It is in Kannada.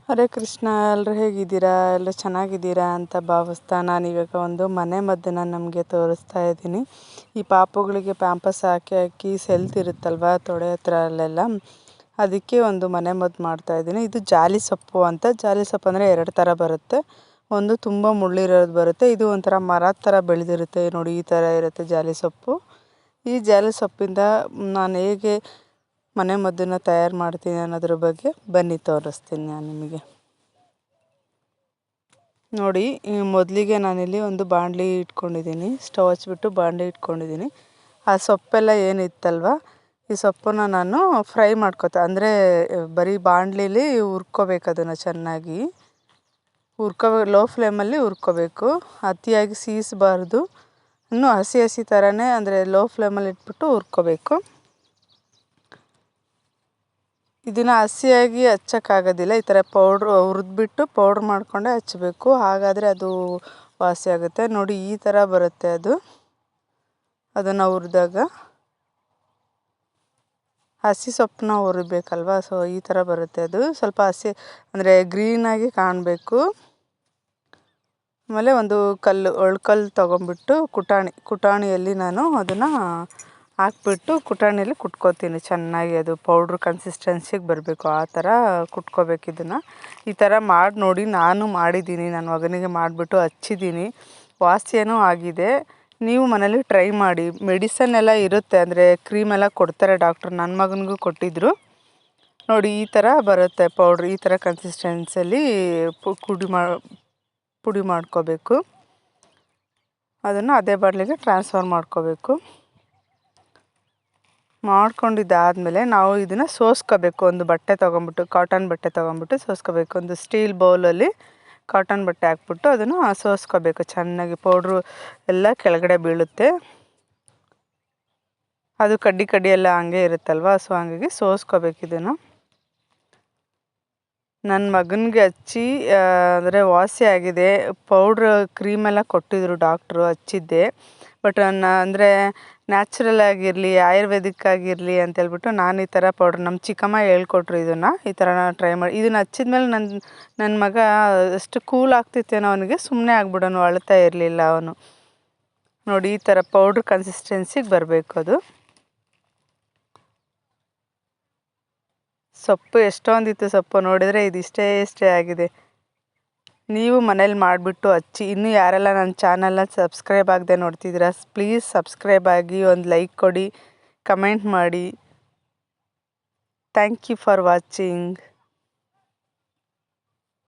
ಹರೇ ಕೃಷ್ಣ, ಎಲ್ಲರೂ ಹೇಗಿದ್ದೀರಾ? ಎಲ್ಲ ಚೆನ್ನಾಗಿದ್ದೀರಾ ಅಂತ ಭಾವಿಸ್ತಾ ನಾನಿವಾಗ ಒಂದು ಮನೆ ಮದ್ದನ್ನು ನಮಗೆ ತೋರಿಸ್ತಾ ಇದ್ದೀನಿ. ಈ ಪಾಪುಗಳಿಗೆ ಪ್ಯಾಂಪಸ್ ಹಾಕಿ ಹಾಕಿ ಸೆಲ್ತಿರುತ್ತಲ್ವ ತೊಡೆ ಹತ್ರ ಅಲ್ಲೆಲ್ಲ, ಅದಕ್ಕೆ ಒಂದು ಮನೆ ಮದ್ದು ಮಾಡ್ತಾಯಿದ್ದೀನಿ. ಇದು ಜಾಲಿ ಸೊಪ್ಪು ಅಂತ. ಜಾಲಿ ಸೊಪ್ಪು ಅಂದರೆ 2 ಥರ ಬರುತ್ತೆ. ಒಂದು ತುಂಬ ಮುಳ್ಳಿರೋದು ಬರುತ್ತೆ, ಇದು ಒಂಥರ ಮರದ ಥರ ಬೆಳೆದಿರುತ್ತೆ ನೋಡಿ, ಈ ಥರ ಇರುತ್ತೆ ಜಾಲಿ ಸೊಪ್ಪು. ಈ ಜಾಲಿ ಸೊಪ್ಪಿಂದ ನಾನು ಹೇಗೆ ಮನೆ ಮದ್ದನ್ನು ತಯಾರು ಮಾಡ್ತೀನಿ ಅನ್ನೋದ್ರ ಬಗ್ಗೆ ಬನ್ನಿ ತೋರಿಸ್ತೀನಿ ನಾನು ನಿಮಗೆ. ನೋಡಿ, ಮೊದಲಿಗೆ ನಾನಿಲ್ಲಿ ಒಂದು ಬಾಣಲಿ ಇಟ್ಕೊಂಡಿದ್ದೀನಿ. ಸ್ಟವ್ ಹಚ್ಬಿಟ್ಟು ಬಾಣಲಿ ಇಟ್ಕೊಂಡಿದ್ದೀನಿ. ಆ ಸೊಪ್ಪೆಲ್ಲ ಏನಿತ್ತಲ್ವ, ಈ ಸೊಪ್ಪನ್ನು ನಾನು ಫ್ರೈ ಅಂದರೆ ಬರೀ ಬಾಣಲಿಲಿ ಹುರ್ಕೋಬೇಕು. ಅದನ್ನು ಚೆನ್ನಾಗಿ ಲೋ ಫ್ಲೇಮಲ್ಲಿ ಹುರ್ಕೋಬೇಕು. ಅತಿಯಾಗಿ ಸೀಸಬಾರ್ದು, ಇನ್ನೂ ಹಸಿ ಹಸಿ ಥರನೇ, ಅಂದರೆ ಲೋ ಫ್ಲೇಮಲ್ಲಿ ಇಟ್ಬಿಟ್ಟು ಹುರ್ಕೋಬೇಕು. ಇದನ್ನು ಹಸಿಯಾಗಿ ಹಚ್ಚೋಕ್ಕಾಗೋದಿಲ್ಲ. ಈ ಥರ ಹುರಿದ್ಬಿಟ್ಟು ಪೌಡ್ರ್ ಮಾಡಿಕೊಂಡೆ ಹಚ್ಚಬೇಕು, ಹಾಗಾದರೆ ಅದು ವಾಸಿ ಆಗುತ್ತೆ. ನೋಡಿ, ಈ ಥರ ಬರುತ್ತೆ ಅದನ್ನು ಹುರಿದಾಗ. ಹಸಿ ಸೊಪ್ಪನ್ನ ಹುರಿಬೇಕಲ್ವ, ಸೊ ಈ ಥರ ಬರುತ್ತೆ ಅದು. ಸ್ವಲ್ಪ ಹಸಿ ಅಂದರೆ ಗ್ರೀನಾಗಿ ಕಾಣಬೇಕು. ಆಮೇಲೆ ಒಂದು ಒಳ್ಕಲ್ಲು ತೊಗೊಂಬಿಟ್ಟು ಕುಟಾಣಿಯಲ್ಲಿ ನಾನು ಅದನ್ನು ಹಾಕ್ಬಿಟ್ಟು ಕುಟಾಣಿಯಲ್ಲಿ ಕುಟ್ಕೋತೀನಿ ಚೆನ್ನಾಗಿ. ಅದು ಪೌಡ್ರ್ ಕನ್ಸಿಸ್ಟೆನ್ಸಿಗೆ ಬರಬೇಕು, ಆ ಥರ ಕುಟ್ಕೋಬೇಕು ಇದನ್ನು. ಈ ಥರ ಮಾಡಿ ನೋಡಿ, ನಾನು ಮಾಡಿದ್ದೀನಿ. ನನ್ನ ಮಗನಿಗೆ ಮಾಡಿಬಿಟ್ಟು ಹಚ್ಚಿದ್ದೀನಿ, ವಾಸಿಯೂ ಆಗಿದೆ. ನೀವು ಮನೇಲಿ ಟ್ರೈ ಮಾಡಿ. ಮೆಡಿಸನ್ ಎಲ್ಲ ಇರುತ್ತೆ, ಅಂದರೆ ಕ್ರೀಮೆಲ್ಲ ಕೊಡ್ತಾರೆ ಡಾಕ್ಟ್ರು. ನನ್ನ ಮಗನಿಗೂ ಕೊಟ್ಟಿದ್ದರು ನೋಡಿ. ಈ ಥರ ಬರುತ್ತೆ ಪೌಡ್ರ್. ಈ ಥರ ಕನ್ಸಿಸ್ಟೆನ್ಸಿಯಲ್ಲಿ ಪುಡಿ ಮಾಡ್ಕೋಬೇಕು. ಅದನ್ನು ಅದೇ ಬಾಟ್ಲಿಗೆ ಟ್ರಾನ್ಸ್ಫರ್ ಮಾಡ್ಕೋಬೇಕು. ಮಾಡ್ಕೊಂಡಿದ್ದಾದಮೇಲೆ ನಾವು ಇದನ್ನು ಸೋಸ್ಕೋಬೇಕು. ಒಂದು ಬಟ್ಟೆ ತೊಗೊಂಬಿಟ್ಟು, ಕಾಟನ್ ಬಟ್ಟೆ ತೊಗೊಂಬಿಟ್ಟು ಸೋಸ್ಕೋಬೇಕು. ಒಂದು ಸ್ಟೀಲ್ ಬೌಲಲ್ಲಿ ಕಾಟನ್ ಬಟ್ಟೆ ಹಾಕ್ಬಿಟ್ಟು ಅದನ್ನು ಸೋಸ್ಕೋಬೇಕು ಚೆನ್ನಾಗಿ. ಪೌಡ್ರು ಎಲ್ಲ ಕೆಳಗಡೆ ಬೀಳುತ್ತೆ, ಅದು ಕಡ್ಡಿ ಎಲ್ಲ ಹಂಗೆ ಇರುತ್ತಲ್ವ, ಸೊ ಹಂಗಾಗಿ ಸೋಸ್ಕೋಬೇಕು ಇದನ್ನು. ನನ್ನ ಮಗನಿಗೆ ಹಚ್ಚಿ ಅಂದರೆ ವಾಸಿ ಆಗಿದೆ. ಪೌಡ್ರ್ ಕ್ರೀಮೆಲ್ಲ ಕೊಟ್ಟಿದ್ದರು ಡಾಕ್ಟ್ರು, ಹಚ್ಚಿದ್ದೆ. ಬಟ್ ಅಂದರೆ ನ್ಯಾಚುರಲ್ ಆಗಿರಲಿ, ಆಯುರ್ವೇದಿಕ್ ಆಗಿರಲಿ ಅಂತೇಳ್ಬಿಟ್ಟು ನಾನು ಈ ಥರ ಪೌಡ್ರ್, ನಮ್ಮ ಚಿಕ್ಕಮ್ಮ ಹೇಳ್ಕೊಟ್ರು ಇದನ್ನು. ಈ ಥರ ನಾನು ಟ್ರೈ ಮಾಡಿ ಇದನ್ನು ಹಚ್ಚಿದ್ಮೇಲೆ ನನ್ನ ಮಗ ಅಷ್ಟು ಕೂಲ್ ಆಗ್ತಿತ್ತೇನೋ ಅವನಿಗೆ, ಸುಮ್ಮನೆ ಆಗ್ಬಿಡೋನು, ಅಳ್ತಾ ಇರಲಿಲ್ಲ ಅವನು. ನೋಡಿ, ಈ ಥರ ಪೌಡ್ರ್ ಕನ್ಸಿಸ್ಟೆನ್ಸಿಗೆ ಬರಬೇಕು ಅದು. ಸೊಪ್ಪು ಎಷ್ಟೊಂದಿತ್ತು, ಸೊಪ್ಪು ನೋಡಿದರೆ ಇದು ಇಷ್ಟೇ ಆಗಿದೆ. ನೀವು ಮನೇಲಿ ಮಾಡಿಬಿಟ್ಟು ಹಚ್ಚಿ. ಇನ್ನೂ ಯಾರೆಲ್ಲ ನನ್ನ ಚಾನಲ್ನ ಸಬ್ಸ್ಕ್ರೈಬ್ ಆಗದೆ ನೋಡ್ತಿದ್ದೀರಾ, ಪ್ಲೀಸ್ ಸಬ್ಸ್ಕ್ರೈಬ್ ಆಗಿ, ಒಂದು ಲೈಕ್ ಕೊಡಿ, ಕಮೆಂಟ್ ಮಾಡಿ. Thank you for watching.